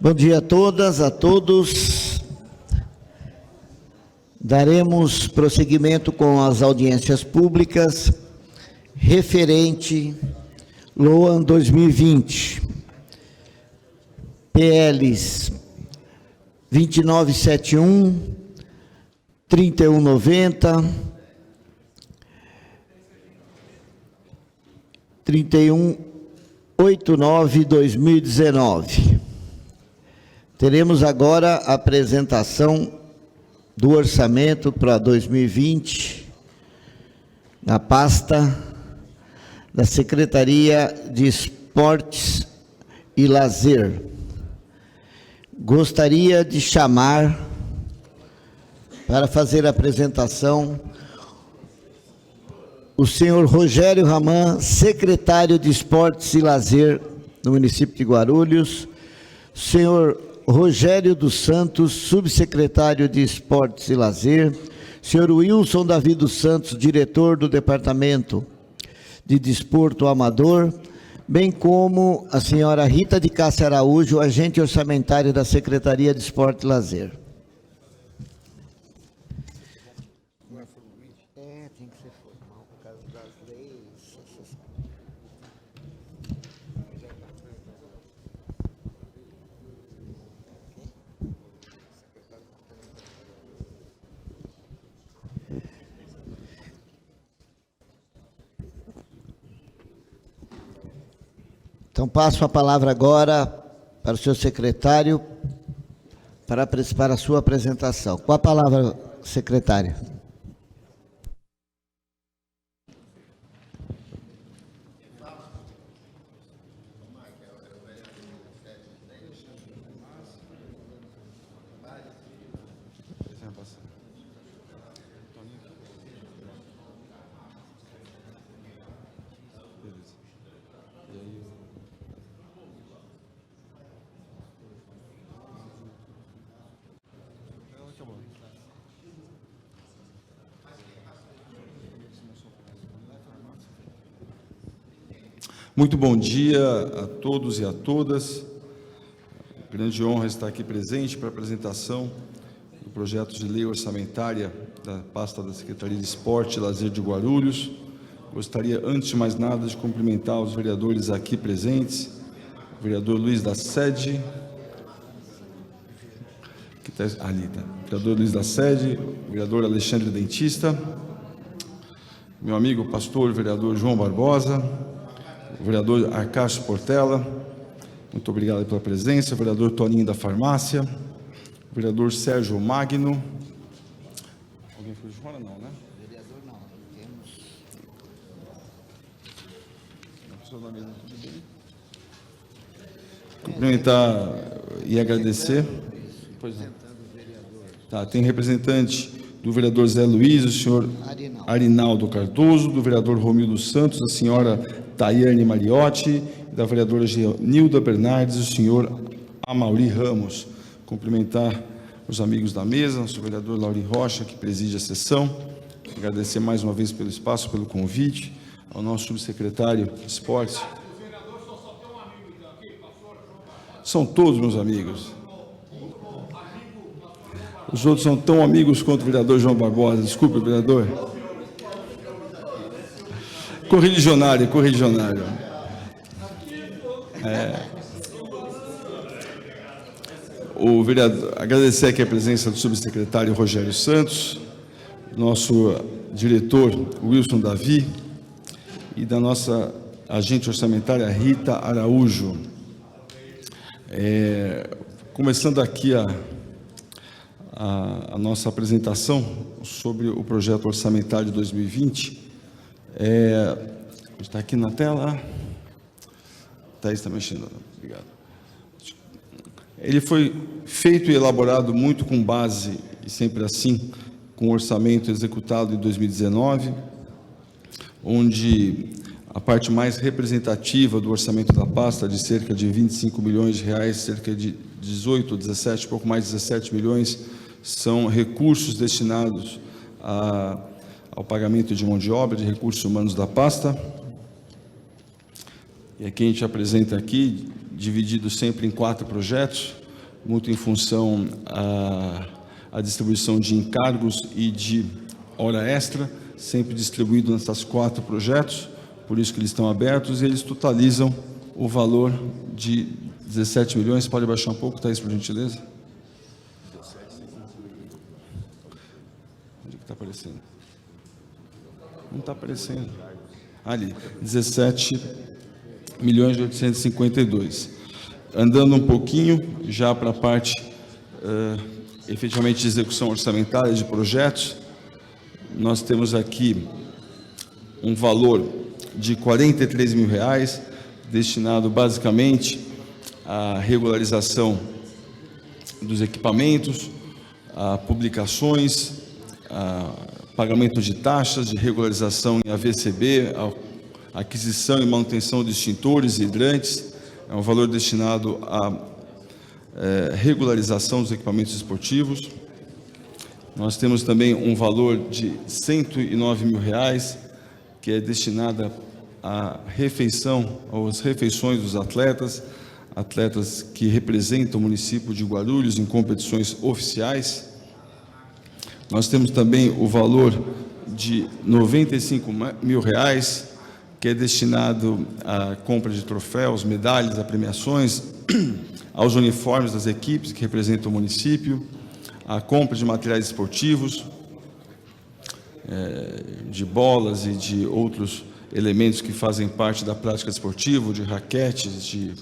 Bom dia a todas, a todos. Daremos prosseguimento com as audiências públicas referente LOAN 2020. PLs 2971, 3190, 3189/2019. Teremos agora a apresentação do orçamento para 2020 na pasta da Secretaria de Esportes e Lazer. Gostaria de chamar para fazer a apresentação o senhor Rogério Raman, secretário de Esportes e Lazer no município de Guarulhos, senhor Rogério dos Santos, subsecretário de Esportes e Lazer, senhor Wilson Davi dos Santos, diretor do Departamento de Desporto Amador, bem como a senhora Rita de Cássia Araújo, agente orçamentário da Secretaria de Esporte e Lazer. Tem que ser formal por causa das leis. Então, passo a palavra agora para o senhor secretário para a sua apresentação. Com a palavra, secretário. Muito bom dia a todos e a todas. Grande honra estar aqui presente para a apresentação do projeto de lei orçamentária da pasta da Secretaria de Esporte e Lazer de Guarulhos. Gostaria, antes de mais nada, de cumprimentar os vereadores aqui presentes, o vereador Luiz da Sede, que está ali, tá? O vereador Luiz da Sede, o vereador Alexandre Dentista, meu amigo pastor vereador João Barbosa, o vereador Arcácio Portela, muito obrigado pela presença, o vereador Toninho da Farmácia, o vereador Sérgio Magno. Alguém foi de fora? Não, né? Vereador não, temos. Cumprimentar e agradecer. Pois não. Tá, tem representante do vereador Zé Luiz, o senhor Arinaldo Cardoso, do vereador Romildo Santos, a senhora Tayane Mariotti, da vereadora Nilda Bernardes, o senhor Amauri Ramos. Cumprimentar os amigos da mesa, o vereador Lauri Rocha, que preside a sessão. Agradecer mais uma vez pelo espaço, pelo convite, ao nosso subsecretário de Esportes. Os vereadores só tem um amigo aqui, pastor. São todos meus amigos. Os outros são tão amigos quanto o vereador João Barbosa. Desculpe, vereador. Correligionário. O vereador, agradecer aqui a presença do subsecretário Rogério Santos, nosso diretor Wilson Davi e da nossa agente orçamentária Rita Araújo. Começando aqui a nossa apresentação sobre o projeto orçamentário de 2020, está aqui na tela. Thaís está mexendo, obrigado. Ele foi feito e elaborado muito com base, e sempre assim, com o orçamento executado em 2019, onde a parte mais representativa do orçamento da pasta, de cerca de 25 milhões de reais, cerca de 18, 17, pouco mais de 17 milhões, são recursos destinados ao pagamento de mão de obra, de recursos humanos da pasta. E aqui a gente apresenta aqui, dividido sempre em 4 projetos. muito em função a distribuição de encargos e de hora extra, sempre distribuído nesses 4 projetos, por isso que eles estão abertos, e eles totalizam o valor de 17 milhões. Pode baixar um pouco, Thaís, por gentileza? Onde que está aparecendo? Não está aparecendo. Ali, 17.852. Andando um pouquinho, já para a parte, efetivamente, de execução orçamentária de projetos, nós temos aqui um valor de R$ 43 mil, destinado basicamente à regularização dos equipamentos, a publicações, a pagamento de taxas, de regularização em AVCB, a aquisição e manutenção de extintores e hidrantes. É um valor destinado à regularização dos equipamentos esportivos. Nós temos também um valor de R$ 109 mil, que é destinada à refeição, às refeições dos atletas que representam o município de Guarulhos em competições oficiais. Nós temos também o valor de R$ 95 mil, que é destinado à compra de troféus, medalhas, a premiações, aos uniformes das equipes que representam o município, à compra de materiais esportivos, de bolas e de outros elementos que fazem parte da prática esportiva, de raquetes, de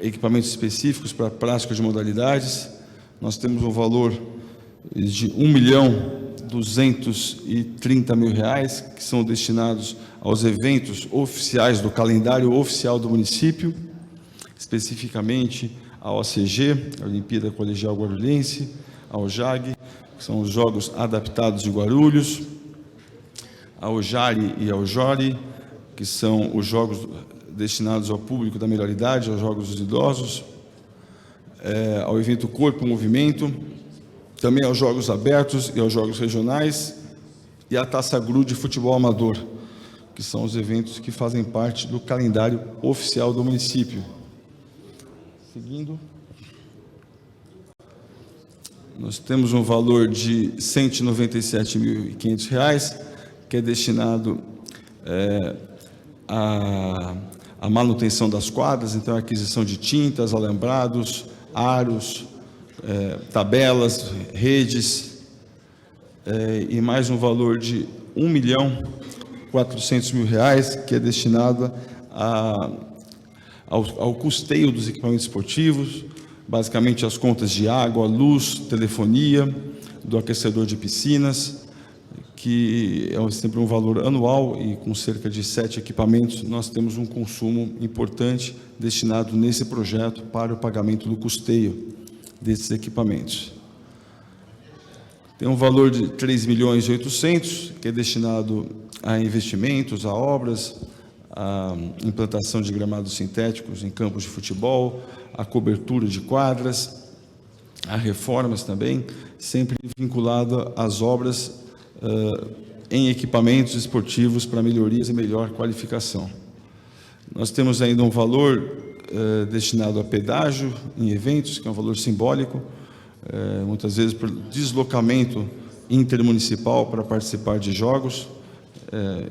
equipamentos específicos para a prática de modalidades. Nós temos um valor de R$ 1.230.000, que são destinados aos eventos oficiais do calendário oficial do município, especificamente ao ACG, a Olimpíada Colegial Guarulhense, ao JAG, que são os Jogos Adaptados de Guarulhos, ao JARI e ao JORI, que são os jogos destinados ao público da melhor idade, aos Jogos dos Idosos, ao evento Corpo Movimento, também aos Jogos Abertos e aos Jogos Regionais, e à Taça GRU de Futebol Amador, que são os eventos que fazem parte do calendário oficial do município. Seguindo, nós temos um valor de R$ 197.500, que é destinado à manutenção das quadras, então a aquisição de tintas, alambrados, aros, tabelas, redes, e mais um valor de R$ 1.400.000, que é destinado ao custeio dos equipamentos esportivos, basicamente as contas de água, luz, telefonia, do aquecedor de piscinas, que é sempre um valor anual, e com cerca de 7 equipamentos, nós temos um consumo importante destinado nesse projeto para o pagamento do custeio desses equipamentos. Tem um valor de R$ 3.800.000, que é destinado a investimentos, a obras, a implantação de gramados sintéticos em campos de futebol, a cobertura de quadras, a reformas também, sempre vinculada às obras em equipamentos esportivos para melhorias e melhor qualificação. Nós temos ainda um valor destinado a pedágio em eventos, que é um valor simbólico, muitas vezes por deslocamento intermunicipal para participar de jogos.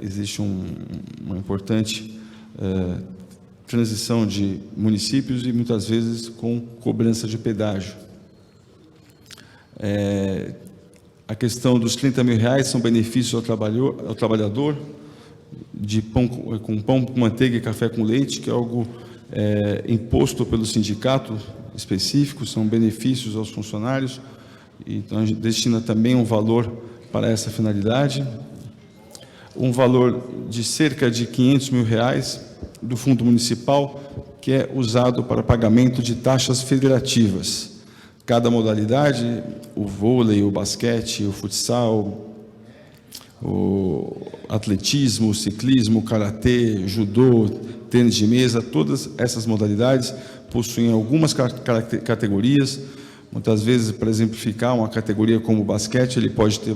Existe uma importante transição de municípios e muitas vezes com cobrança de pedágio. A questão dos R$ 30 mil são benefícios ao trabalhador, de pão com manteiga e café com leite, que é algo imposto pelo sindicato específico, são benefícios aos funcionários, então a gente destina também um valor para essa finalidade. Um valor de cerca de R$ 500 mil do Fundo Municipal, que é usado para pagamento de taxas federativas. Cada modalidade, o vôlei, o basquete, o futsal, o atletismo, o ciclismo, o karatê, judô, tênis de mesa, todas essas modalidades possuem algumas categorias, Muitas vezes, para exemplificar, uma categoria como o basquete, ele pode ter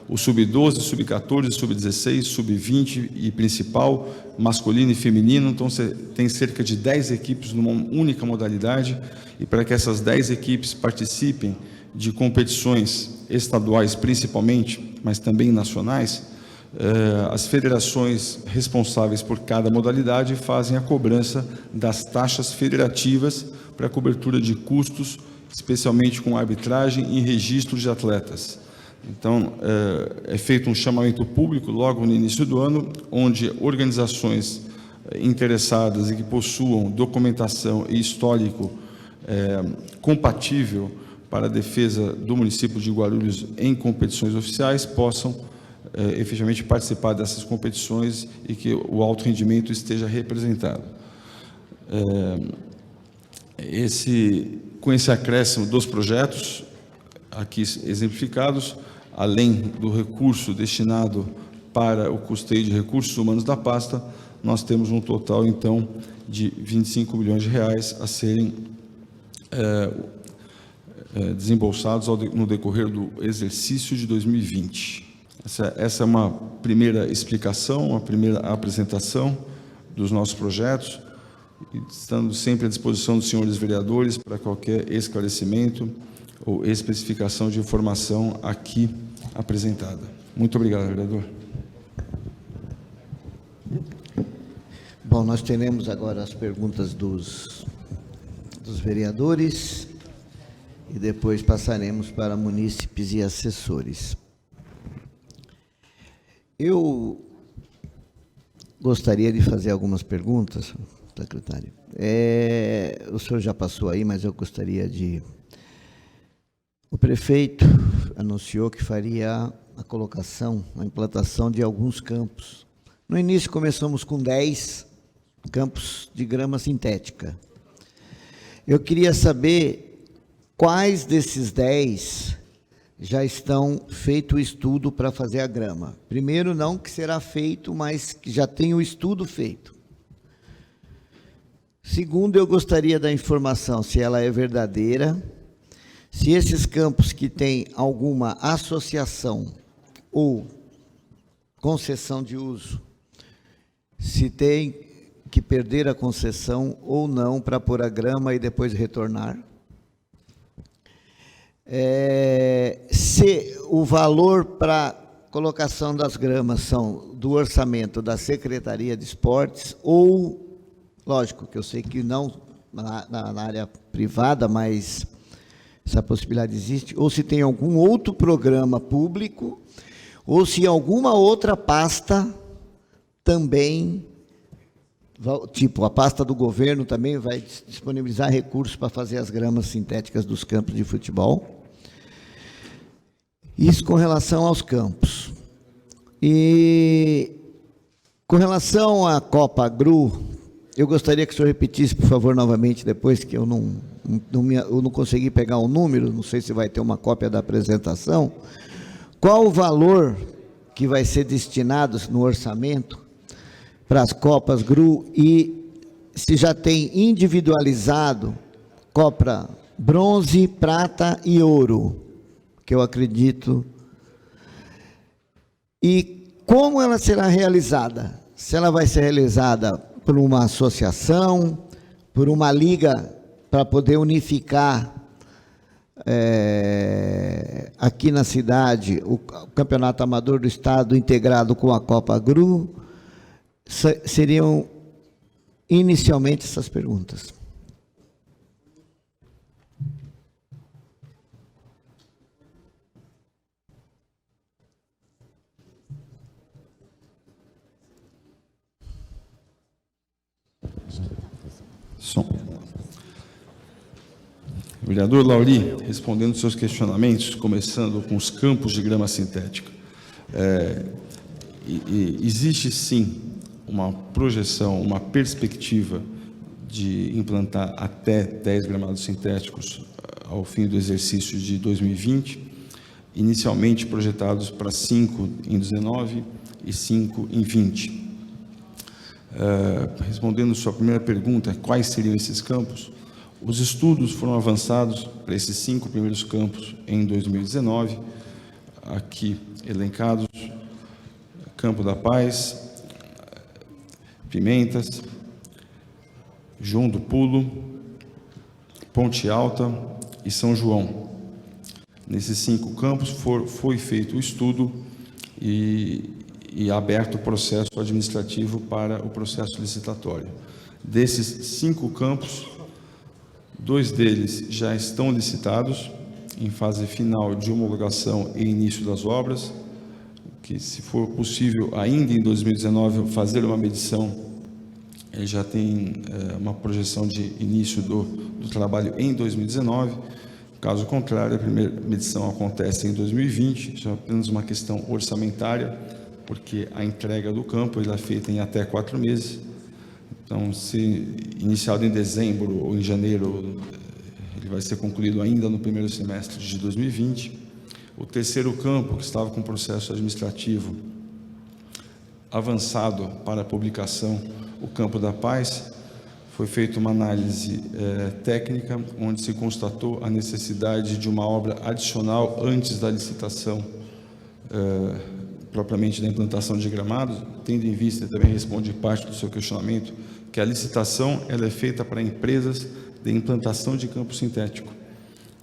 o sub-12, sub-14, sub-16, sub-20 e principal, masculino e feminino. Então, você tem cerca de 10 equipes numa única modalidade, e para que essas 10 equipes participem de competições estaduais principalmente, mas também nacionais, as federações responsáveis por cada modalidade fazem a cobrança das taxas federativas para a cobertura de custos, especialmente com arbitragem e registro de atletas. Então, é feito um chamamento público logo no início do ano, onde organizações interessadas e que possuam documentação e histórico compatível para a defesa do município de Guarulhos em competições oficiais possam efetivamente participar dessas competições e que o alto rendimento esteja representado. Com esse acréscimo dos projetos aqui exemplificados, além do recurso destinado para o custeio de recursos humanos da pasta, nós temos um total, então, de 25 milhões de reais a serem desembolsados no decorrer do exercício de 2020. Essa é uma primeira explicação, uma primeira apresentação dos nossos projetos, estando sempre à disposição dos senhores vereadores para qualquer esclarecimento ou especificação de informação aqui apresentada. Muito obrigado, vereador. Bom, nós teremos agora as perguntas dos vereadores e depois passaremos para munícipes e assessores. Eu gostaria de fazer algumas perguntas, secretário. O senhor já passou aí, mas eu gostaria de... O prefeito anunciou que faria a colocação, a implantação de alguns campos. No início começamos com 10 campos de grama sintética. Eu queria saber quais desses 10 já estão feito o estudo para fazer a grama. Primeiro, não que será feito, mas que já tem o estudo feito. Segundo, eu gostaria da informação, se ela é verdadeira, se esses campos que têm alguma associação ou concessão de uso, se tem que perder a concessão ou não para pôr a grama e depois retornar. Se o valor para colocação das gramas são do orçamento da Secretaria de Esportes ou, lógico que eu sei que não na área privada, mas essa possibilidade existe, ou se tem algum outro programa público, ou se alguma outra pasta também, tipo a pasta do governo também vai disponibilizar recursos para fazer as gramas sintéticas dos campos de futebol. Isso com relação aos campos. E com relação à Copa GRU, eu gostaria que o senhor repetisse, por favor, novamente, depois que eu não consegui pegar o número, não sei se vai ter uma cópia da apresentação, qual o valor que vai ser destinado no orçamento para as Copas GRU e se já tem individualizado Copa bronze, prata e ouro, que eu acredito. E como ela será realizada? Se ela vai ser realizada por uma associação, por uma liga, para poder unificar aqui na cidade o Campeonato Amador do Estado integrado com a Copa GRU, seriam inicialmente essas perguntas. Vereador Lauri, respondendo seus questionamentos, começando com os campos de grama sintética. Existe sim uma projeção, uma perspectiva de implantar até 10 gramados sintéticos ao fim do exercício de 2020, inicialmente projetados para 5 em 19 e 5 em 20. Respondendo sua primeira pergunta, quais seriam esses campos? Os estudos foram avançados para esses 5 primeiros campos em 2019, aqui elencados: Campo da Paz, Pimentas, João do Pulo, Ponte Alta e São João. Nesses 5 campos foi feito o estudo e aberto o processo administrativo para o processo licitatório. Desses 5 campos, 2 deles já estão licitados, em fase final de homologação e início das obras, que, se for possível, ainda em 2019, fazer uma medição, já tem uma projeção de início do trabalho em 2019. Caso contrário, a primeira medição acontece em 2020, isso é apenas uma questão orçamentária, porque a entrega do campo é feita em até 4 meses. Então, se iniciado em dezembro ou em janeiro, ele vai ser concluído ainda no primeiro semestre de 2020. O terceiro campo, que estava com processo administrativo avançado para a publicação, o Campo da Paz, foi feita uma análise técnica, onde se constatou a necessidade de uma obra adicional antes da licitação propriamente da implantação de gramados, tendo em vista, também responde parte do seu questionamento, que a licitação ela é feita para empresas de implantação de campo sintético.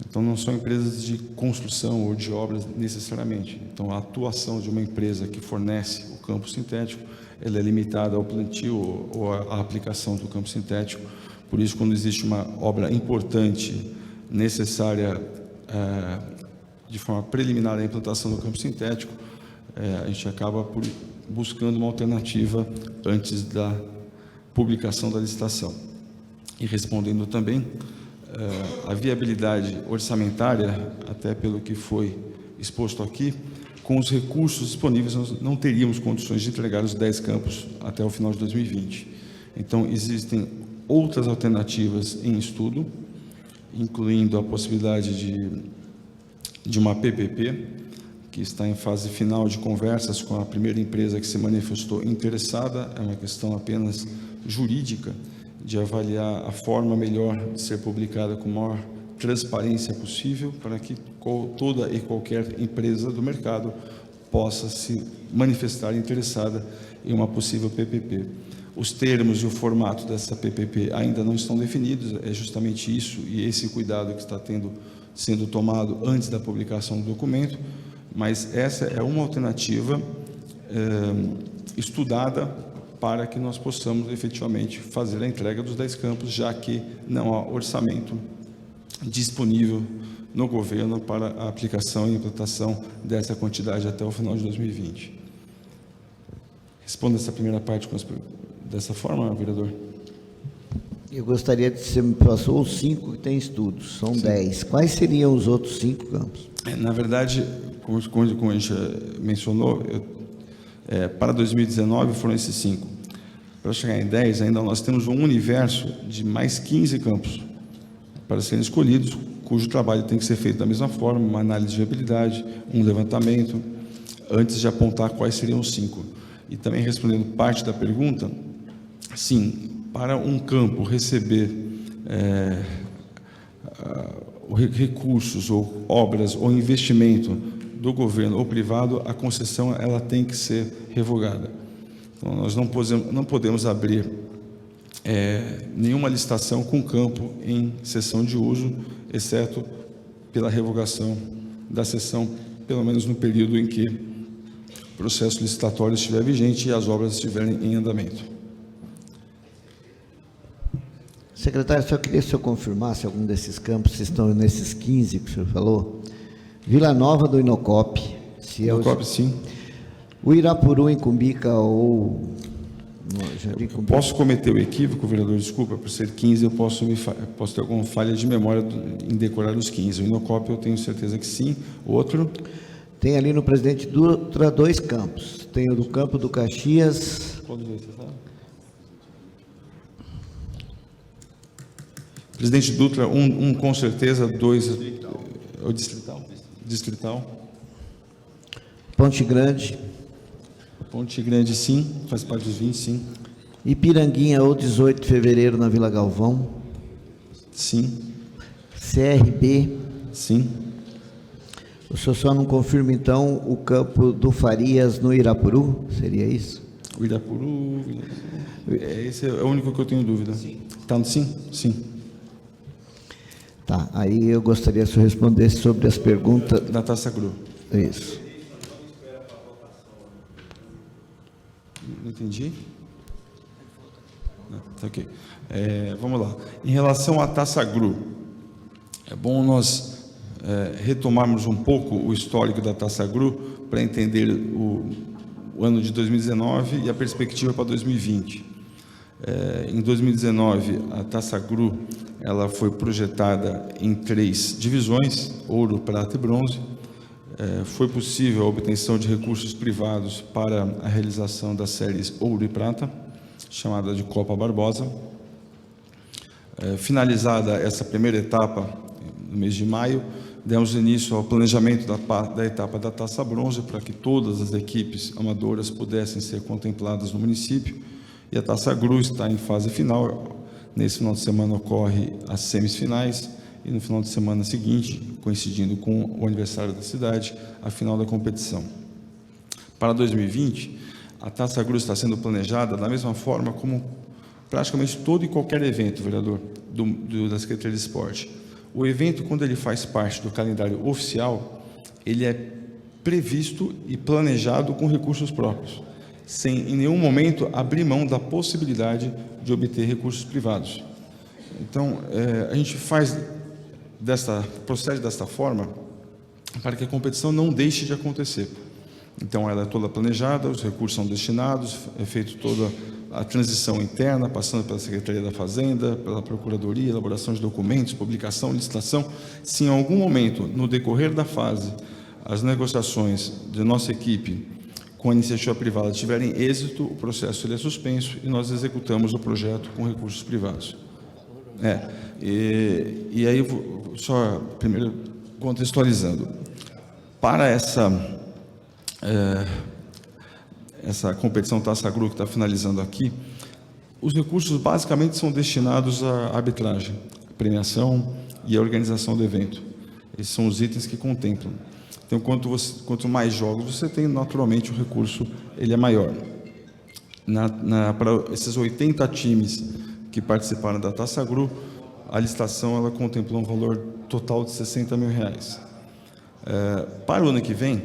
Então, não são empresas de construção ou de obras necessariamente. Então, a atuação de uma empresa que fornece o campo sintético, ela é limitada ao plantio ou à aplicação do campo sintético. Por isso, quando existe uma obra importante, necessária de forma preliminar à implantação do campo sintético, a gente acaba buscando uma alternativa antes da publicação da licitação. E respondendo também, a viabilidade orçamentária, até pelo que foi exposto aqui, com os recursos disponíveis, nós não teríamos condições de entregar os 10 campos até o final de 2020. Então, existem outras alternativas em estudo, incluindo a possibilidade de uma PPP, que está em fase final de conversas com a primeira empresa que se manifestou interessada. É uma questão apenas jurídica, de avaliar a forma melhor de ser publicada com a maior transparência possível, para que toda e qualquer empresa do mercado possa se manifestar interessada em uma possível PPP. Os termos e o formato dessa PPP ainda não estão definidos, é justamente isso e esse cuidado que está sendo tomado antes da publicação do documento, mas essa é uma alternativa estudada para que nós possamos efetivamente fazer a entrega dos 10 campos, já que não há orçamento disponível no governo para a aplicação e implantação dessa quantidade até o final de 2020. Responda essa primeira parte dessa forma, vereador. Eu gostaria de você me passou os 5 que tem estudos, são 10. Quais seriam os outros 5 campos? Na verdade, como a gente mencionou, para 2019 foram esses 5. Para chegar em 10, ainda nós temos um universo de mais 15 campos para serem escolhidos, cujo trabalho tem que ser feito da mesma forma, uma análise de viabilidade, um levantamento, antes de apontar quais seriam os 5. E também respondendo parte da pergunta, sim, para um campo receber recursos ou obras ou investimento do governo ou privado, a concessão ela tem que ser revogada. Então, nós não podemos abrir nenhuma licitação com campo em cessão de uso, exceto pela revogação da cessão, pelo menos no período em que o processo licitatório estiver vigente e as obras estiverem em andamento. Secretário, só queria que o senhor confirmasse algum desses campos, se estão nesses 15 que o senhor falou. Vila Nova do Inocop. Inocop, sim. O Irapuru em Cumbica ou... Jardim Cumbica. Posso cometer o equívoco, vereador, desculpa, por ser 15, eu posso ter alguma falha de memória em decorar os 15. O Inocop eu tenho certeza que sim. O outro? Tem ali no Presidente Dutra 2 campos. Tem o do Campo do Caxias. Qual dos dois você sabe? Presidente Dutra, um com certeza, 2... O distrital. Ponte Grande. Ponte Grande, sim, faz parte dos 20, sim. Ipiranguinha, ou 18 de fevereiro, na Vila Galvão. Sim. CRB. Sim. O senhor só não confirma, então, o campo do Farias no Irapuru? Seria isso? O Irapuru... esse é o único que eu tenho dúvida. Está no sim? Sim. Tá, aí eu gostaria que o senhor respondesse sobre as perguntas... Da Taça Gru. Isso. Não entendi? Não, tá ok. Vamos lá. Em relação à Taça Gru, é bom nós retomarmos um pouco o histórico da Taça Gru para entender o ano de 2019 e a perspectiva para 2020. Em 2019, a Taça Gru ela foi projetada em 3 divisões, ouro, prata e bronze. Foi possível a obtenção de recursos privados para a realização das séries ouro e prata, chamada de Copa Barbosa. Finalizada essa primeira etapa, no mês de maio, demos início ao planejamento da etapa da Taça Bronze para que todas as equipes amadoras pudessem ser contempladas no município, e a Taça Gru está em fase final. Nesse final de semana ocorre as semifinais e no final de semana seguinte, coincidindo com o aniversário da cidade, a final da competição. Para 2020, a Taça Gru está sendo planejada da mesma forma como praticamente todo e qualquer evento, vereador, da Secretaria de Esporte. O evento, quando ele faz parte do calendário oficial, ele é previsto e planejado com recursos próprios, sem em nenhum momento abrir mão da possibilidade de obter recursos privados. Então, a gente procede desta forma para que a competição não deixe de acontecer. Então, ela é toda planejada, os recursos são destinados, é feita toda a transição interna, passando pela Secretaria da Fazenda, pela Procuradoria, elaboração de documentos, publicação, licitação. Se em algum momento, no decorrer da fase, as negociações de nossa equipe com a iniciativa privada tiverem êxito, o processo ele é suspenso e nós executamos o projeto com recursos privados. E aí, só primeiro contextualizando, para essa competição Taça Gru que está finalizando aqui, os recursos basicamente são destinados à arbitragem, premiação e à organização do evento. Esses são os itens que contemplam. Então, quanto mais jogos você tem, naturalmente o recurso ele é maior. Para esses 80 times que participaram da Taça Gru, a licitação ela contemplou um valor total de R$60 mil. Para o ano que vem,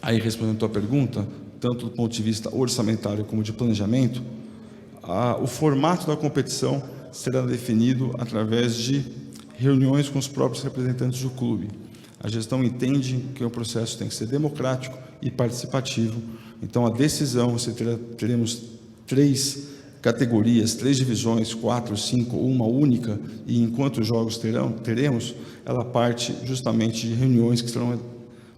aí respondendo a tua pergunta, tanto do ponto de vista orçamentário como de planejamento, o formato da competição será definido através de reuniões com os próprios representantes do clube. A gestão entende que o processo tem que ser democrático e participativo. Então, a decisão, teremos 3 categorias, 3 divisões, 4, 5, uma única, e enquanto jogos teremos, ela parte justamente de reuniões que serão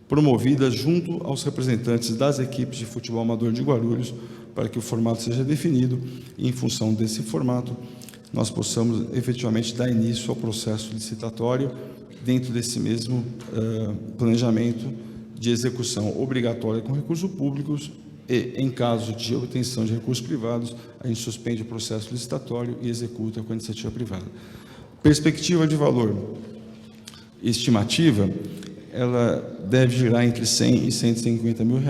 promovidas junto aos representantes das equipes de futebol amador de Guarulhos, para que o formato seja definido e, em função desse formato, nós possamos efetivamente dar início ao processo licitatório dentro desse mesmo planejamento de execução obrigatória com recursos públicos e, em caso de obtenção de recursos privados, a gente suspende o processo licitatório e executa com a iniciativa privada. Perspectiva de valor estimativa, ela deve girar entre R$100 e R$150 mil,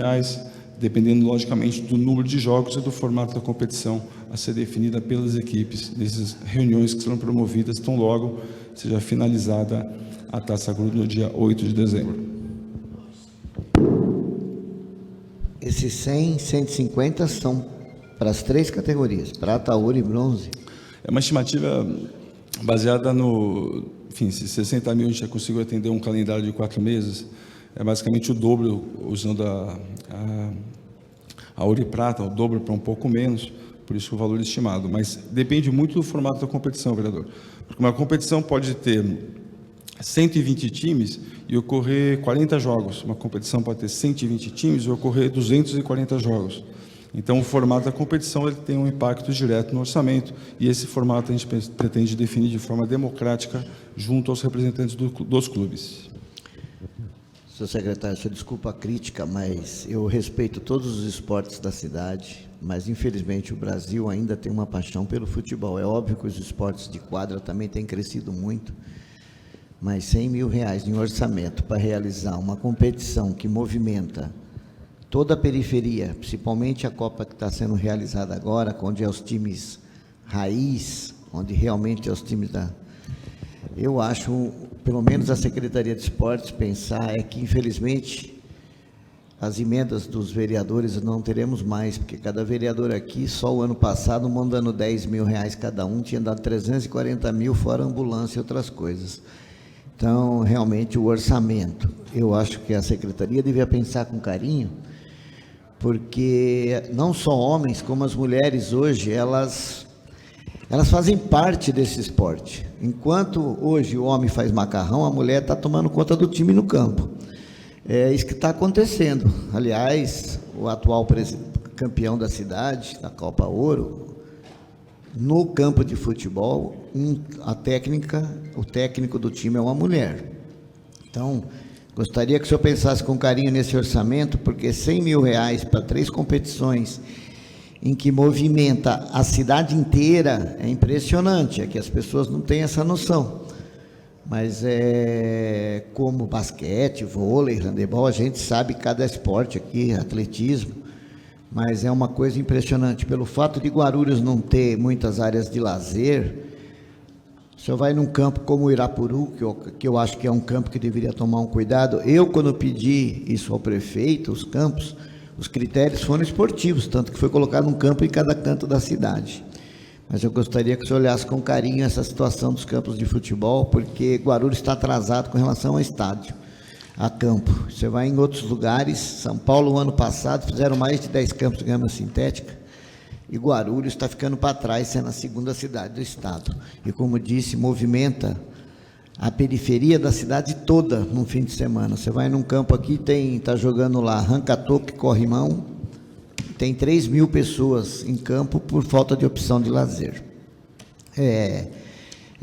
dependendo, logicamente, do número de jogos e do formato da competição a ser definida pelas equipes, dessas reuniões que serão promovidas tão logo seja finalizada a Taça Gru no dia 8 de dezembro. Esses 100, 150 são para as 3 categorias, prata, ouro e bronze? É uma estimativa baseada no... Enfim, se 60 mil a gente já conseguiu atender um calendário de 4 meses, é basicamente o dobro, usando a ouro e prata, o dobro para um pouco menos, por isso o valor estimado. Mas depende muito do formato da competição, vereador. Porque uma competição pode ter 120 times e ocorrer 40 jogos. Uma competição pode ter 120 times e ocorrer 240 jogos. Então, o formato da competição ele tem um impacto direto no orçamento e esse formato a gente pretende definir de forma democrática junto aos representantes dos clubes. Senhor secretário, senhor, desculpa a crítica, mas eu respeito todos os esportes da cidade, mas infelizmente o Brasil ainda tem uma paixão pelo futebol. É óbvio que os esportes de quadra também têm crescido muito, mas R$100 mil em orçamento para realizar uma competição que movimenta toda a periferia, principalmente a Copa que está sendo realizada agora, onde é os times raiz, onde realmente é os times da... Eu acho, pelo menos a Secretaria de Esportes pensar que, infelizmente, as emendas dos vereadores não teremos mais, porque cada vereador aqui, só o ano passado, mandando R$10 mil cada um, tinha dado 340 mil, fora ambulância e outras coisas. Então, realmente, o orçamento, eu acho que a Secretaria devia pensar com carinho, porque não só homens, como as mulheres hoje, elas fazem parte desse esporte. Enquanto hoje o homem faz macarrão, a mulher está tomando conta do time no campo. É isso que está acontecendo. Aliás, o atual campeão da cidade, da Copa Ouro, no campo de futebol, o técnico do time é uma mulher. Então, gostaria que o senhor pensasse com carinho nesse orçamento, porque R$100 mil para 3 competições, em que movimenta a cidade inteira, é impressionante, é que as pessoas não têm essa noção. Mas é como basquete, vôlei, handebol, a gente sabe cada esporte aqui, atletismo, mas é uma coisa impressionante. Pelo fato de Guarulhos não ter muitas áreas de lazer, o senhor vai num campo como o Irapuru, que eu acho que é um campo que deveria tomar um cuidado. Eu, quando pedi isso ao prefeito, os campos, os critérios foram esportivos, tanto que foi colocado um campo em cada canto da cidade. Mas eu gostaria que o senhor olhasse com carinho essa situação dos campos de futebol, porque Guarulhos está atrasado com relação ao estádio, a campo. Você vai em outros lugares, São Paulo, ano passado, fizeram mais de 10 campos de grama sintética, e Guarulhos está ficando para trás, sendo a segunda cidade do estado. E, como disse, movimenta a periferia da cidade toda no fim de semana. Você vai num campo aqui, está jogando lá arranca-toco e corrimão, tem 3 mil pessoas em campo por falta de opção de lazer.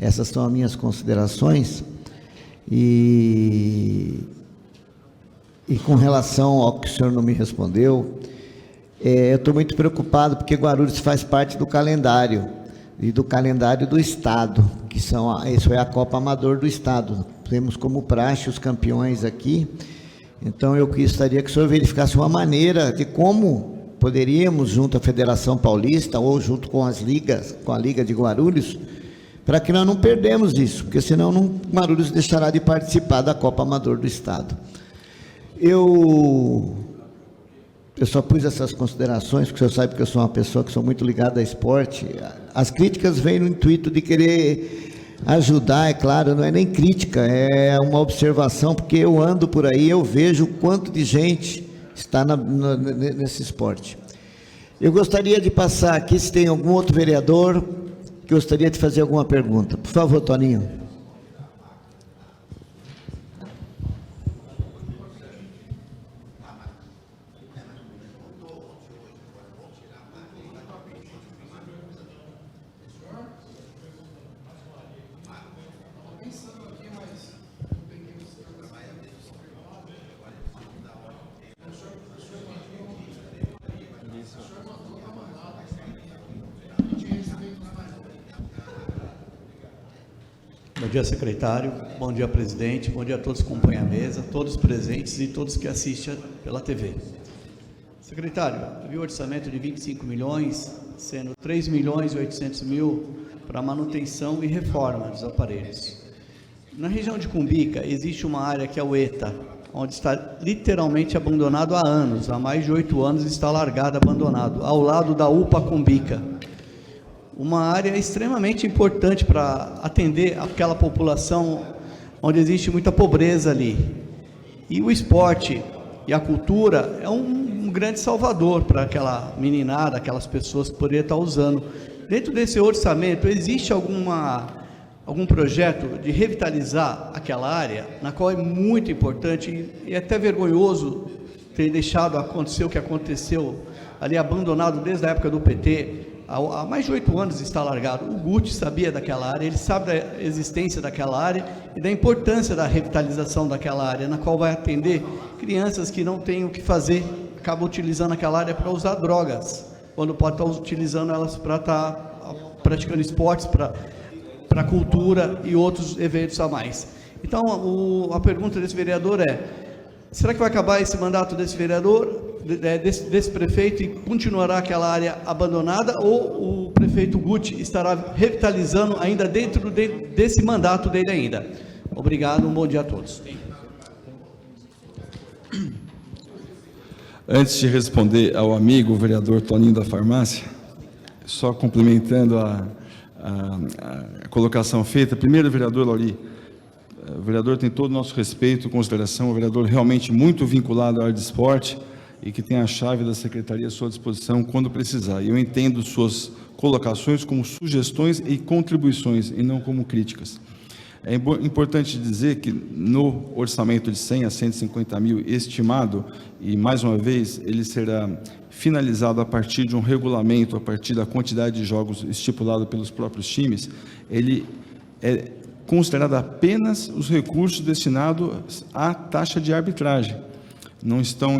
Essas são as minhas considerações. E com relação ao que o senhor não me respondeu, eu estou muito preocupado, porque Guarulhos faz parte do calendário, e do calendário do Estado, que isso é a Copa Amador do Estado. Temos como praxe os campeões aqui. Então, eu gostaria que o senhor verificasse uma maneira de como poderíamos, junto à Federação Paulista, ou junto com as ligas, com a Liga de Guarulhos, para que nós não perdemos isso, porque senão Guarulhos deixará de participar da Copa Amador do Estado. Eu só pus essas considerações, porque o senhor sabe que eu sou uma pessoa que sou muito ligada a esporte. As críticas vêm no intuito de querer ajudar, é claro, não é nem crítica, é uma observação, porque eu ando por aí, eu vejo o quanto de gente está nesse esporte. Eu gostaria de passar aqui, se tem algum outro vereador que gostaria de fazer alguma pergunta. Por favor, Toninho. Bom dia, secretário. Bom dia, presidente. Bom dia a todos que acompanham a mesa, todos presentes e todos que assistem pela TV. Secretário, eu vi o orçamento de 25 milhões, sendo 3 milhões e 800 mil para manutenção e reforma dos aparelhos. Na região de Cumbica, existe uma área que é o ETA, onde está literalmente abandonado há anos, há mais de 8 anos está largado, abandonado, ao lado da UPA Cumbica. Uma área extremamente importante para atender aquela população onde existe muita pobreza ali. E o esporte e a cultura é um grande salvador para aquela meninada, aquelas pessoas que poderiam estar usando. Dentro desse orçamento, existe algum projeto de revitalizar aquela área, na qual é muito importante e é até vergonhoso ter deixado acontecer o que aconteceu ali, abandonado desde a época do PT, há mais de 8 anos está largado. O Guti sabia daquela área, ele sabe da existência daquela área e da importância da revitalização daquela área, na qual vai atender crianças que não têm o que fazer, acabam utilizando aquela área para usar drogas, quando pode estar utilizando elas para estar praticando esportes, para cultura e outros eventos a mais. Então, a pergunta desse vereador é: será que vai acabar esse mandato desse vereador, desse prefeito, e continuará aquela área abandonada, ou o prefeito Guti estará revitalizando ainda dentro desse mandato dele ainda? Obrigado, um bom dia a todos. Antes de responder ao amigo, o vereador Toninho da Farmácia, só complementando a colocação feita. Primeiro, vereador Lauri, o vereador tem todo o nosso respeito e consideração, o vereador realmente muito vinculado à área de esporte e que tem a chave da secretaria à sua disposição quando precisar. E eu entendo suas colocações como sugestões e contribuições e não como críticas. É importante dizer que no orçamento de 100 a 150 mil estimado, e mais uma vez ele será finalizado a partir de um regulamento, a partir da quantidade de jogos estipulado pelos próprios times, ele é considerado apenas os recursos destinados à taxa de arbitragem. Não estão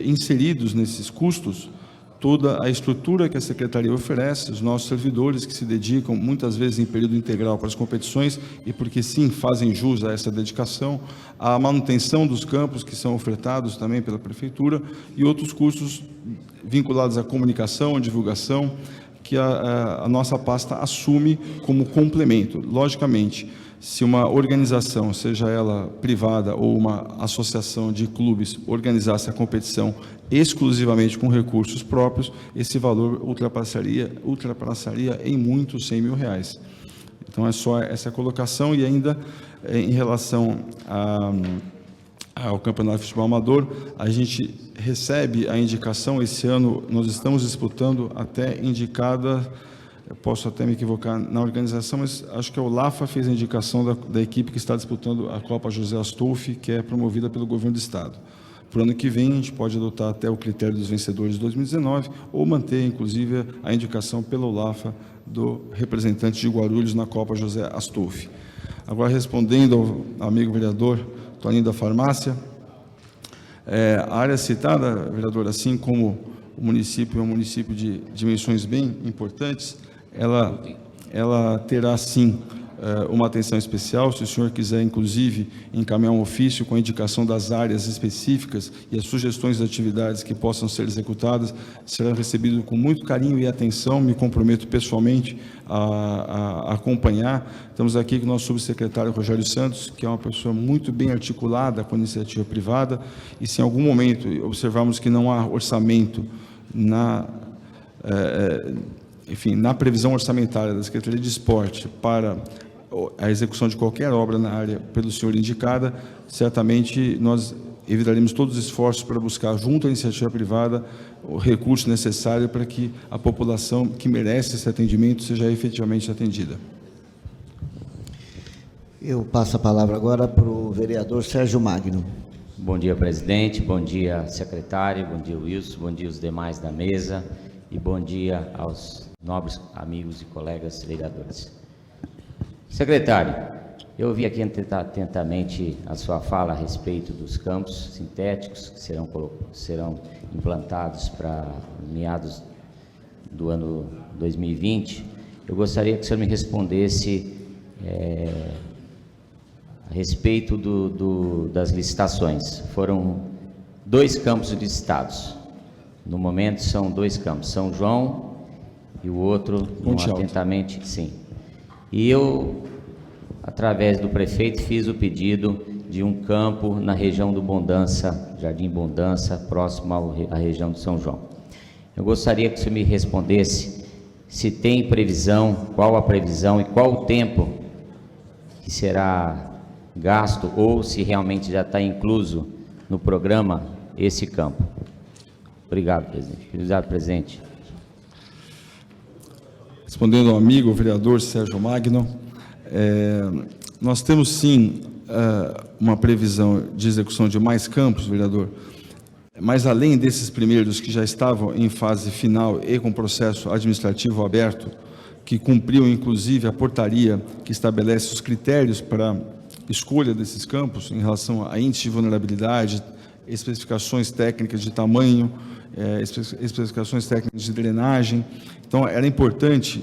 inseridos nesses custos toda a estrutura que a Secretaria oferece, os nossos servidores que se dedicam muitas vezes em período integral para as competições e porque sim fazem jus a essa dedicação, a manutenção dos campos que são ofertados também pela Prefeitura e outros custos vinculados à comunicação, divulgação, que a nossa pasta assume como complemento. Logicamente, se uma organização, seja ela privada ou uma associação de clubes, organizasse a competição exclusivamente com recursos próprios, esse valor ultrapassaria em muito 100 mil reais. Então, é só essa colocação. E ainda em relação ao Campeonato de Futebol Amador, a gente recebe a indicação. Esse ano nós estamos disputando até indicada, eu posso até me equivocar na organização, mas acho que o LAFA fez a indicação da equipe que está disputando a Copa José Astolfi, que é promovida pelo Governo do Estado. Para o ano que vem, a gente pode adotar até o critério dos vencedores de 2019, ou manter, inclusive, a indicação pelo LAFA do representante de Guarulhos na Copa José Astolfi. Agora, respondendo ao amigo vereador Toninho da Farmácia, a área citada, vereador, assim como o município é um município de dimensões bem importantes, ela terá, sim, uma atenção especial. Se o senhor quiser, inclusive, encaminhar um ofício com a indicação das áreas específicas e as sugestões de atividades que possam ser executadas, será recebido com muito carinho e atenção. Me comprometo pessoalmente a acompanhar. Estamos aqui com o nosso subsecretário Rogério Santos, que é uma pessoa muito bem articulada com a iniciativa privada, e se em algum momento observarmos que não há orçamento na previsão orçamentária da Secretaria de Esporte para a execução de qualquer obra na área pelo senhor indicada, certamente nós evitaremos todos os esforços para buscar, junto à iniciativa privada, o recurso necessário para que a população que merece esse atendimento seja efetivamente atendida. Eu passo a palavra agora para o vereador Sérgio Magno. Bom dia, presidente, bom dia, secretário, bom dia, Wilson, bom dia os demais da mesa e bom dia aos nobres amigos e colegas vereadores. Secretário, eu ouvi aqui atentamente a sua fala a respeito dos campos sintéticos que serão implantados para meados do ano 2020. Eu gostaria que o senhor me respondesse a respeito das licitações. Foram 2 campos licitados. No momento são 2 campos, São João e o outro, atentamente, sim. E eu, através do prefeito, fiz o pedido de um campo na região do Bondança, Jardim Bondança, próximo à região de São João. Eu gostaria que você me respondesse se tem previsão, qual a previsão e qual o tempo que será gasto, ou se realmente já está incluso no programa esse campo. Obrigado, presidente. Obrigado, presidente. Respondendo ao amigo, o vereador Sérgio Magno, nós temos sim uma previsão de execução de mais campos, vereador. mas além desses primeiros que já estavam em fase final e com processo administrativo aberto, que cumpriu inclusive a portaria que estabelece os critérios para escolha desses campos em relação a índice de vulnerabilidade, especificações técnicas de tamanho, especificações técnicas de drenagem. Então, era importante,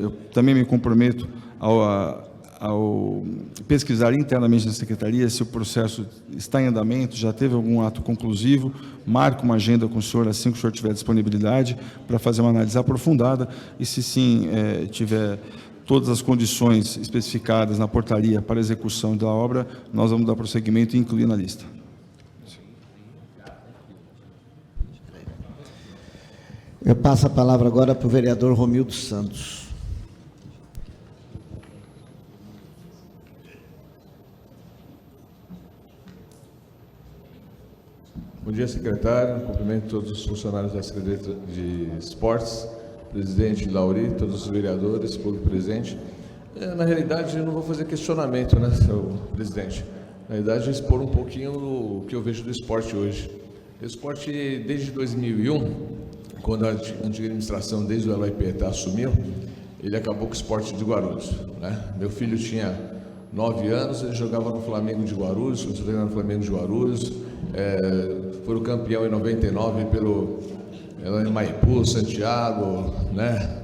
eu também me comprometo ao pesquisar internamente na Secretaria se o processo está em andamento, já teve algum ato conclusivo, marco uma agenda com o senhor assim que o senhor tiver disponibilidade para fazer uma análise aprofundada e, se sim, tiver todas as condições especificadas na portaria para execução da obra, nós vamos dar prosseguimento e incluir na lista. Eu passo a palavra agora para o vereador Romildo Santos. Bom dia, secretário. Cumprimento todos os funcionários da Secretaria de Esportes, presidente Lauri, todos os vereadores, público presente. Na realidade, eu não vou fazer questionamento, né, senhor presidente? Na realidade, expor um pouquinho o que eu vejo do esporte hoje. O esporte, desde 2001, quando a antiga administração, desde o Eloy Pietá, assumiu, ele acabou com o esporte de Guarulhos, né? Meu filho tinha 9 anos, ele jogava no Flamengo de Guarulhos, eu treinava no Flamengo de Guarulhos, foi o campeão em 99 pelo Maipú, Santiago, né?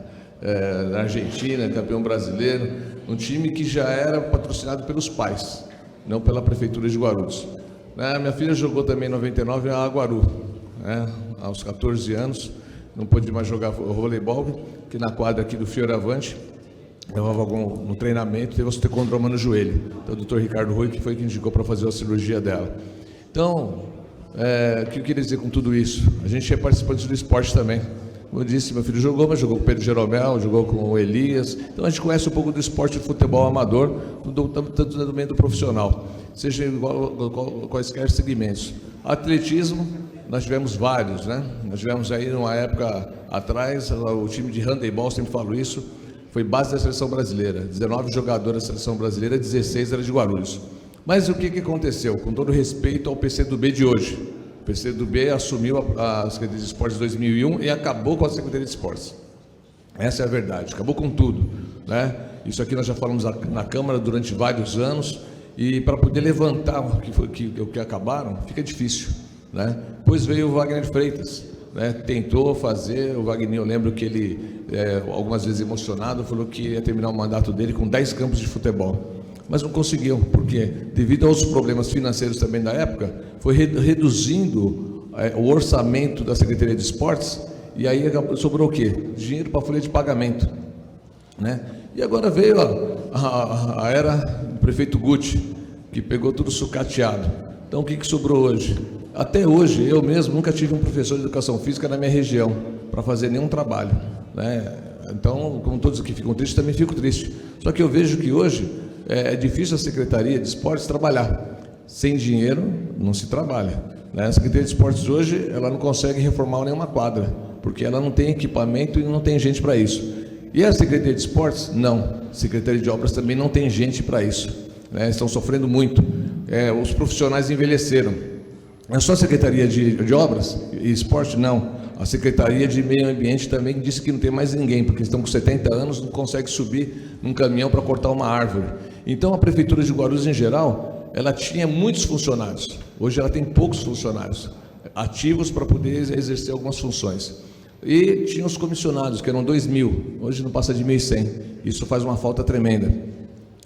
Na Argentina, campeão brasileiro, um time que já era patrocinado pelos pais, não pela prefeitura de Guarulhos. Minha filha jogou também em 99 a Guaru, né? Aos 14 anos, não pôde mais jogar voleibol, que na quadra aqui do Fioravante, levava no treinamento, teve osteocondroma no joelho. Então, o doutor Ricardo Rui, que foi quem indicou para fazer a cirurgia dela. Então, o que eu queria dizer com tudo isso? A gente é participante do esporte também. Como eu disse, meu filho jogou, mas jogou com o Pedro Jeromel, jogou com o Elias. Então, a gente conhece um pouco do esporte de futebol amador, tanto do meio do profissional, seja quaisquer segmentos. Atletismo, nós tivemos vários, né? Nós tivemos aí, numa época atrás, o time de handebol, sempre falo isso, foi base da seleção brasileira. 19 jogadores da seleção brasileira, 16 era de Guarulhos. Mas o que aconteceu? Com todo respeito ao PCdoB de hoje. O PCdoB assumiu a Secretaria de Esportes em 2001 e acabou com a Secretaria de Esportes. Essa é a verdade, acabou com tudo, né? Isso aqui nós já falamos na Câmara durante vários anos, e para poder levantar o que acabaram, fica difícil, né? Depois veio o Wagner Freitas, né? Tentou fazer, o Wagner, eu lembro que ele, algumas vezes emocionado, falou que ia terminar o mandato dele com 10 campos de futebol. Mas não conseguiu, porque devido aos problemas financeiros também da época, foi reduzindo o orçamento da Secretaria de Esportes, e aí sobrou o quê? Dinheiro para folha de pagamento, né? E agora veio a era do prefeito Guti, que pegou tudo sucateado. Então, o que sobrou hoje? Até hoje, eu mesmo nunca tive um professor de educação física na minha região para fazer nenhum trabalho, né? Então, como todos aqui ficam tristes, também fico triste. Só que eu vejo que hoje é difícil a Secretaria de Esportes trabalhar. Sem dinheiro, não se trabalha, né? A Secretaria de Esportes hoje, ela não consegue reformar nenhuma quadra, porque ela não tem equipamento e não tem gente para isso. E a Secretaria de Esportes? Não. A Secretaria de Obras também não tem gente para isso, né? Estão sofrendo muito. Os profissionais envelheceram. É só a Secretaria de Obras e Esporte? Não. A Secretaria de Meio Ambiente também disse que não tem mais ninguém, porque estão com 70 anos, não consegue subir num caminhão para cortar uma árvore. Então, a Prefeitura de Guarulhos, em geral, ela tinha muitos funcionários. Hoje ela tem poucos funcionários ativos para poder exercer algumas funções. E tinha os comissionados, que eram 2.000, hoje não passa de 1.100. Isso faz uma falta tremenda.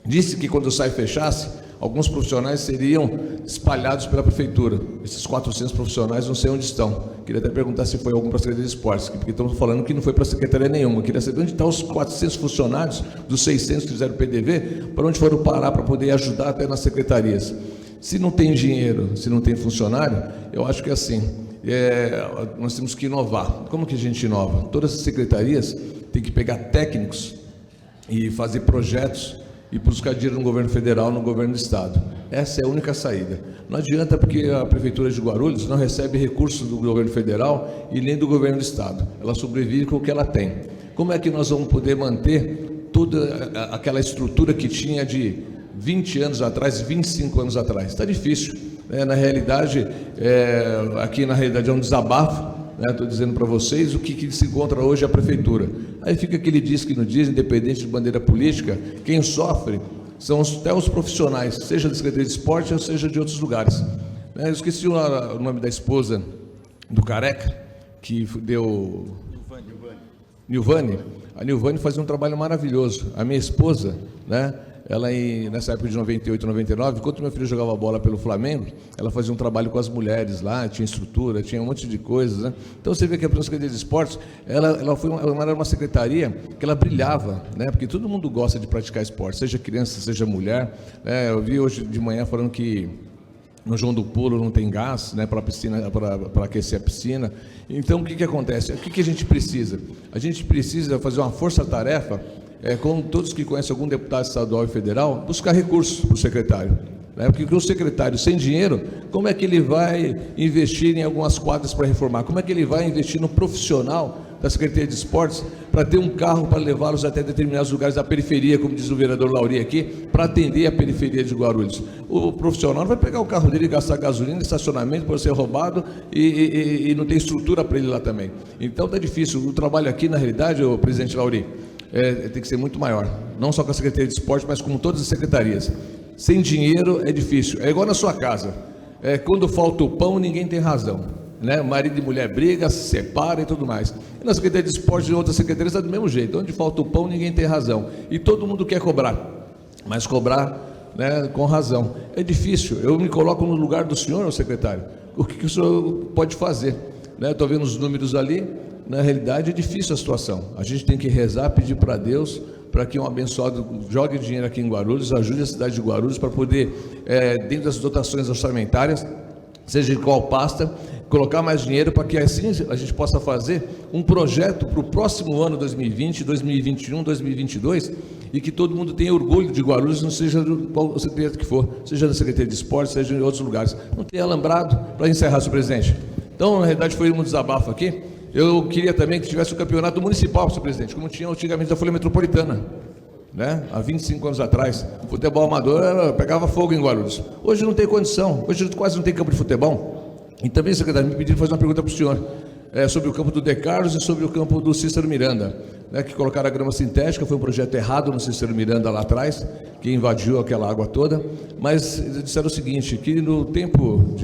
Disse que quando o SAI fechasse, alguns profissionais seriam espalhados pela prefeitura. Esses 400 profissionais não sei onde estão. Queria até perguntar se foi algum para a Secretaria de Esportes, porque estamos falando que não foi para a secretaria nenhuma. Queria saber onde estão os 400 funcionários, dos 600 que fizeram o PDV, para onde foram parar para poder ajudar até nas secretarias. Se não tem dinheiro, se não tem funcionário, eu acho que é assim, nós temos que inovar. Como que a gente inova? Todas as secretarias têm que pegar técnicos e fazer projetos e buscar dinheiro no governo federal, no governo do estado. Essa é a única saída. Não adianta, porque a Prefeitura de Guarulhos não recebe recursos do governo federal e nem do governo do estado. Ela sobrevive com o que ela tem. Como é que nós vamos poder manter toda aquela estrutura que tinha de 20 anos atrás, 25 anos atrás? Está difícil. Na realidade, aqui na realidade é um desabafo, estou dizendo para vocês o que se encontra hoje a prefeitura. Aí fica aquele diz que não diz, independente de bandeira política, quem sofre são até os profissionais, seja da Secretaria de Esporte ou seja de outros lugares. Eu esqueci o nome da esposa do Careca, que deu... Nilvane. A Nilvane fazia um trabalho maravilhoso. A minha esposa, ela nessa época de 98, 99, enquanto meu filho jogava bola pelo Flamengo, ela fazia um trabalho com as mulheres lá, tinha estrutura, tinha um monte de coisas, Então você vê que a Secretaria de Esportes, ela era uma secretaria que ela brilhava, porque todo mundo gosta de praticar esporte, seja criança, seja mulher. Eu vi hoje de manhã falando que no João do Pulo não tem gás, para aquecer a piscina. Então o que acontece? O que a gente precisa? A gente precisa fazer uma força-tarefa, com todos que conhecem algum deputado estadual e federal, buscar recursos para o secretário. Porque o secretário sem dinheiro, como é que ele vai investir em algumas quadras para reformar? Como é que ele vai investir no profissional da Secretaria de Esportes para ter um carro para levá-los até determinados lugares da periferia, como diz o vereador Lauri aqui, para atender a periferia de Guarulhos? O profissional vai pegar o carro dele e gastar gasolina, estacionamento, para ser roubado e não tem estrutura para ele lá também. Então está difícil. O trabalho aqui, na realidade, o presidente Lauri, tem que ser muito maior, não só com a Secretaria de Esporte, mas com todas as secretarias. Sem dinheiro é difícil, é igual na sua casa, quando falta o pão ninguém tem razão, marido e mulher brigam, se separam e tudo mais. E na Secretaria de Esporte e outras secretarias está do mesmo jeito, onde falta o pão ninguém tem razão, e todo mundo quer cobrar, mas cobrar com razão. É difícil. Eu me coloco no lugar do senhor, secretário, o que o senhor pode fazer? Estou vendo os números ali. Na realidade é difícil a situação, a gente tem que rezar, pedir para Deus, para que um abençoado jogue dinheiro aqui em Guarulhos, ajude a cidade de Guarulhos para poder, dentro das dotações orçamentárias, seja em qual pasta, colocar mais dinheiro para que assim a gente possa fazer um projeto para o próximo ano 2020, 2021, 2022, e que todo mundo tenha orgulho de Guarulhos, não seja qual secretaria que for, seja da Secretaria de Esporte, seja em outros lugares. Não tem alambrado. Para encerrar, senhor presidente. Então, na realidade, foi um desabafo aqui. Eu queria também que tivesse o campeonato municipal, senhor presidente, como tinha antigamente da Folha Metropolitana, há 25 anos atrás. O futebol amador pegava fogo em Guarulhos. Hoje não tem condição, hoje quase não tem campo de futebol. E também, secretário, me pediram fazer uma pergunta para o senhor, sobre o campo do De Carlos e sobre o campo do Cícero Miranda, que colocaram a grama sintética. Foi um projeto errado no Cícero Miranda lá atrás, que invadiu aquela água toda, mas eles disseram o seguinte, que no tempo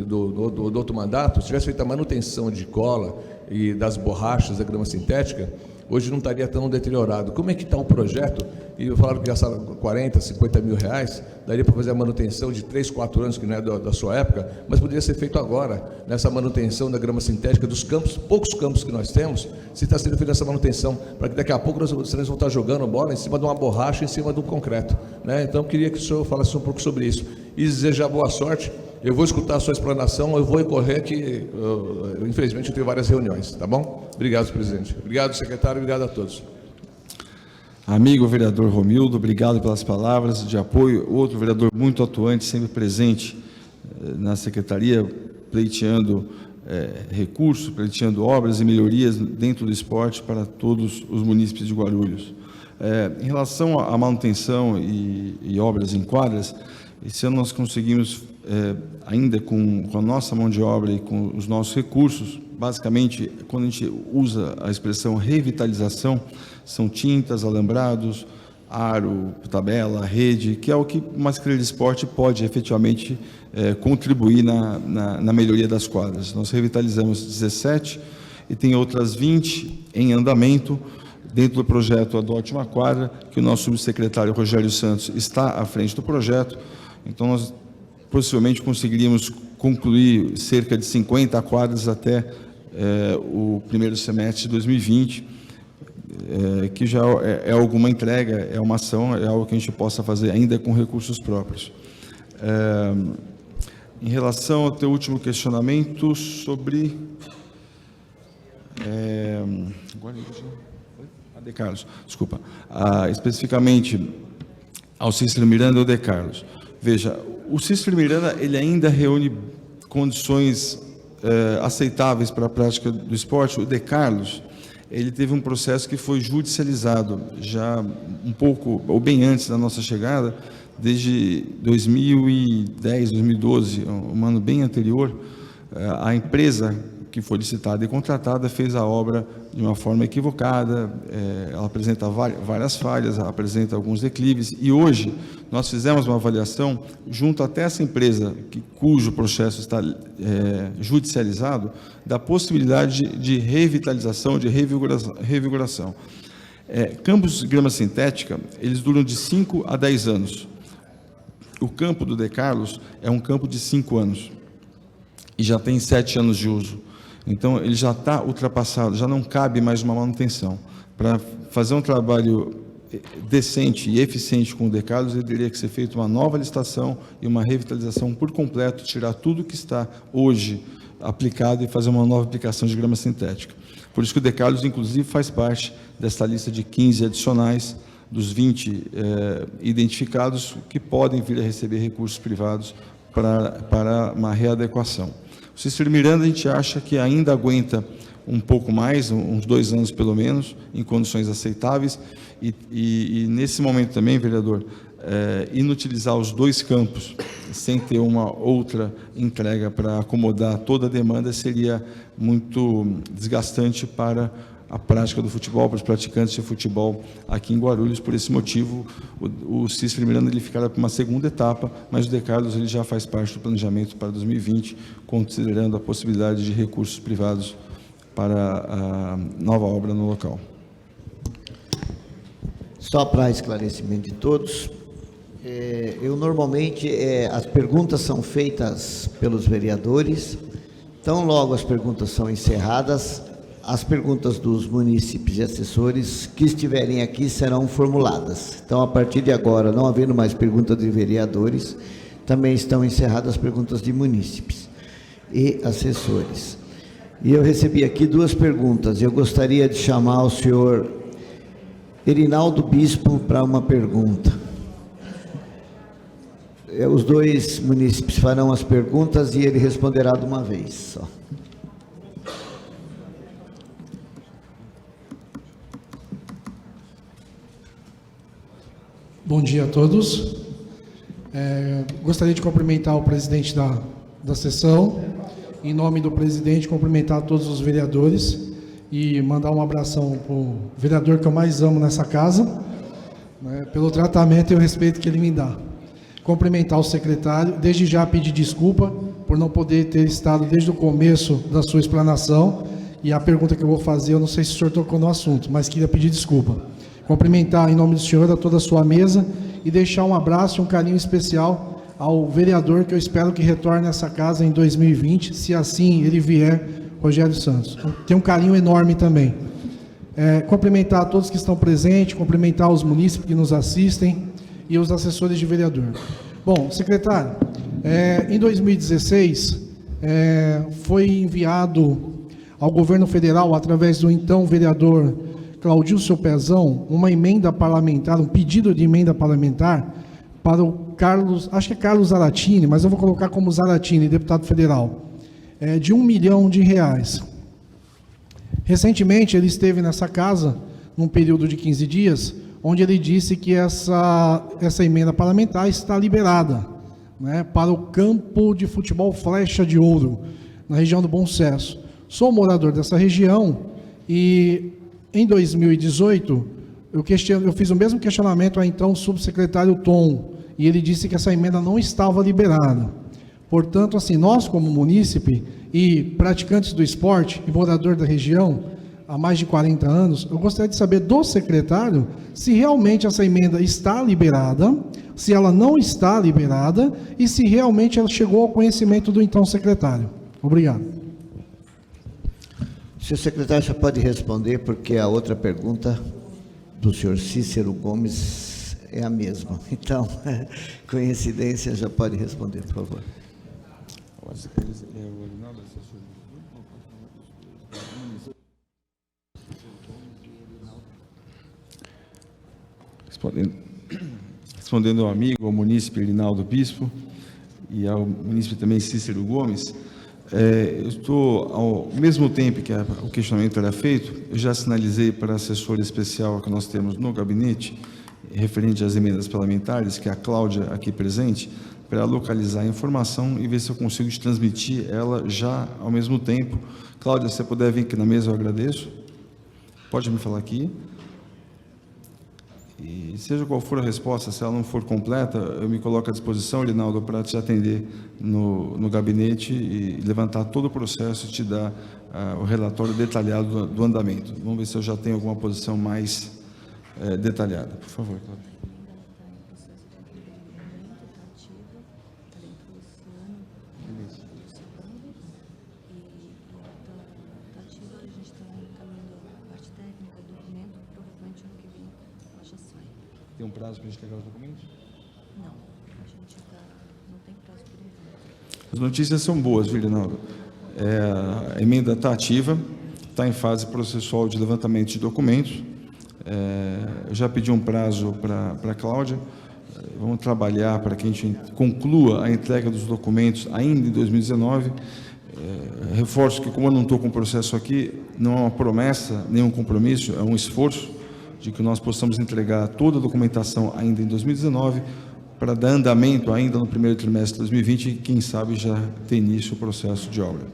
do outro mandato, se tivesse feito a manutenção de cola e das borrachas da grama sintética, hoje não estaria tão deteriorado. Como é que está o projeto? E falaram que gastaram 40, 50 mil reais, daria para fazer a manutenção de 3, 4 anos, que não é da sua época, mas poderia ser feito agora, nessa manutenção da grama sintética dos campos, poucos campos que nós temos, se está sendo feita essa manutenção, para que daqui a pouco nós vamos estar jogando bola em cima de uma borracha, em cima de um concreto. Então, queria que o senhor falasse um pouco sobre isso. E desejar boa sorte. Eu vou escutar a sua explanação, eu vou correr que, infelizmente, eu tenho várias reuniões, tá bom? Obrigado, presidente. Obrigado, secretário, obrigado a todos. Amigo vereador Romildo, obrigado pelas palavras de apoio. Outro vereador muito atuante, sempre presente na secretaria, pleiteando recursos, pleiteando obras e melhorias dentro do esporte para todos os munícipes de Guarulhos. Em relação à manutenção e obras em quadras, esse ano nós conseguimos, ainda com a nossa mão de obra e com os nossos recursos, basicamente, quando a gente usa a expressão revitalização, são tintas, alambrados, aro, tabela, rede, que é o que uma secretaria de esporte pode efetivamente contribuir na melhoria das quadras. Nós revitalizamos 17 e tem outras 20 em andamento, dentro do projeto Adote uma Quadra, que o nosso subsecretário Rogério Santos está à frente do projeto. Então, nós possivelmente conseguiríamos concluir cerca de 50 quadras até o primeiro semestre de 2020, que já é alguma entrega, é uma ação, é algo que a gente possa fazer ainda com recursos próprios. Em relação ao teu último questionamento sobre... De Carlos, desculpa. Especificamente ao Cícero Miranda ou De Carlos. Veja, o Cícero Miranda, ele ainda reúne condições aceitáveis para a prática do esporte. O De Carlos, ele teve um processo que foi judicializado já um pouco, ou bem antes da nossa chegada, Desde 2010, 2012, um ano bem anterior, a empresa que foi licitada e contratada fez a obra de uma forma equivocada, ela apresenta várias falhas, apresenta alguns declives, e hoje nós fizemos uma avaliação junto até essa empresa, cujo processo está judicializado, da possibilidade de revitalização, de revigoração. Campos de grama sintética, eles duram de 5 a 10 anos. O campo do De Carlos é um campo de 5 anos, e já tem 7 anos de uso. Então, ele já está ultrapassado, já não cabe mais uma manutenção. Para fazer um trabalho decente e eficiente com o De Carlos, ele teria que ser feita uma nova licitação e uma revitalização por completo, tirar tudo que está hoje aplicado e fazer uma nova aplicação de grama sintética. Por isso que o De Carlos, inclusive, faz parte dessa lista de 15 adicionais, dos 20 identificados, que podem vir a receber recursos privados para uma readequação. O Cícero Miranda, a gente acha que ainda aguenta um pouco mais, uns 2 anos pelo menos, em condições aceitáveis, e nesse momento também, vereador, inutilizar os 2 campos sem ter uma outra entrega para acomodar toda a demanda seria muito desgastante para a prática do futebol, para os praticantes de futebol aqui em Guarulhos. Por esse motivo, o Cícero Miranda ele ficará para uma segunda etapa, mas o De Carlos ele já faz parte do planejamento para 2020, considerando a possibilidade de recursos privados para a nova obra no local. Só para esclarecimento de todos, eu normalmente, as perguntas são feitas pelos vereadores, então logo as perguntas são encerradas, as perguntas dos munícipes e assessores que estiverem aqui serão formuladas. Então, a partir de agora, não havendo mais perguntas de vereadores, também estão encerradas as perguntas de munícipes e assessores. E eu recebi aqui 2 perguntas. Eu gostaria de chamar o senhor Erinaldo Bispo para uma pergunta. Os 2 munícipes farão as perguntas e ele responderá de uma vez só. Bom dia a todos. Gostaria de cumprimentar o presidente da sessão. Em nome do presidente, cumprimentar todos os vereadores e mandar um abração para o vereador que eu mais amo nessa casa, né, pelo tratamento e o respeito que ele me dá. Cumprimentar o secretário, desde já pedir desculpa por não poder ter estado desde o começo da sua explanação, e a pergunta que eu vou fazer, eu não sei se o senhor tocou no assunto, mas queria pedir desculpa. Cumprimentar em nome do senhor a toda a sua mesa e deixar um abraço e um carinho especial ao vereador que eu espero que retorne a essa casa em 2020, se assim ele vier, Rogério Santos. Tem um carinho enorme também. Cumprimentar a todos que estão presentes, cumprimentar os munícipes que nos assistem e os assessores de vereador. Bom, secretário, em 2016 foi enviado ao governo federal, através do então vereador Claudilcio Pezão, uma emenda parlamentar, um pedido de emenda parlamentar para o Carlos, acho que é Carlos Zaratini, mas eu vou colocar como Zaratini, deputado federal, de R$1 milhão. Recentemente, ele esteve nessa casa, num período de 15 dias, onde ele disse que essa emenda parlamentar está liberada, né, para o campo de futebol Flecha de Ouro, na região do Bom Sucesso. Sou morador dessa região e, em 2018, eu fiz o mesmo questionamento ao então subsecretário Tom, e ele disse que essa emenda não estava liberada. Portanto, assim, nós como munícipe e praticantes do esporte e morador da região há mais de 40 anos, eu gostaria de saber do secretário se realmente essa emenda está liberada, se ela não está liberada e se realmente ela chegou ao conhecimento do então secretário. Obrigado. Senhor secretário, já pode responder, porque a outra pergunta do senhor Cícero Gomes é a mesma. Então, coincidência, já pode responder, por favor. Respondendo ao amigo, ao munícipe Erinaldo Bispo e ao munícipe também Cícero Gomes, eu estou, ao mesmo tempo que o questionamento era feito, eu já sinalizei para a assessora especial que nós temos no gabinete referente às emendas parlamentares, que é a Cláudia aqui presente, para localizar a informação e ver se eu consigo te transmitir ela já ao mesmo tempo. Cláudia, se você puder vir aqui na mesa, eu agradeço. Pode me falar aqui. E seja qual for a resposta, se ela não for completa, eu me coloco à disposição, Rinaldo, para te atender no gabinete e levantar todo o processo e te dar o relatório detalhado do andamento. Vamos ver se eu já tenho alguma posição mais detalhada. Por favor, Cláudia. Tem um prazo para a gente pegar os documentos? Não, a gente não tem prazo por enquanto. As notícias são boas, viu, Rinaldo? A emenda está ativa, está em fase processual de levantamento de documentos. Eu já pedi um prazo para a Cláudia. Vamos trabalhar para que a gente conclua a entrega dos documentos ainda em 2019. Reforço que, como eu não estou com o processo aqui, não é uma promessa, nem um compromisso, é um esforço de que nós possamos entregar toda a documentação ainda em 2019, para dar andamento ainda no primeiro trimestre de 2020 e, quem sabe, já ter início o processo de obra.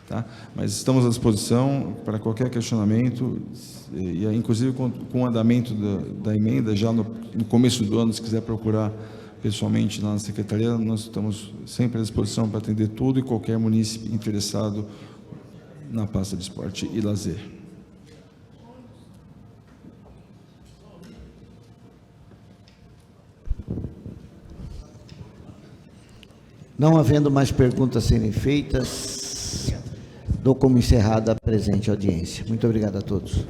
Tá? Mas estamos à disposição para qualquer questionamento, e inclusive com o andamento da emenda, já no começo do ano, se quiser procurar pessoalmente lá na Secretaria, nós estamos sempre à disposição para atender todo e qualquer munícipe interessado na pasta de esporte e lazer. Não havendo mais perguntas a serem feitas, dou como encerrada a presente audiência. Muito obrigado a todos.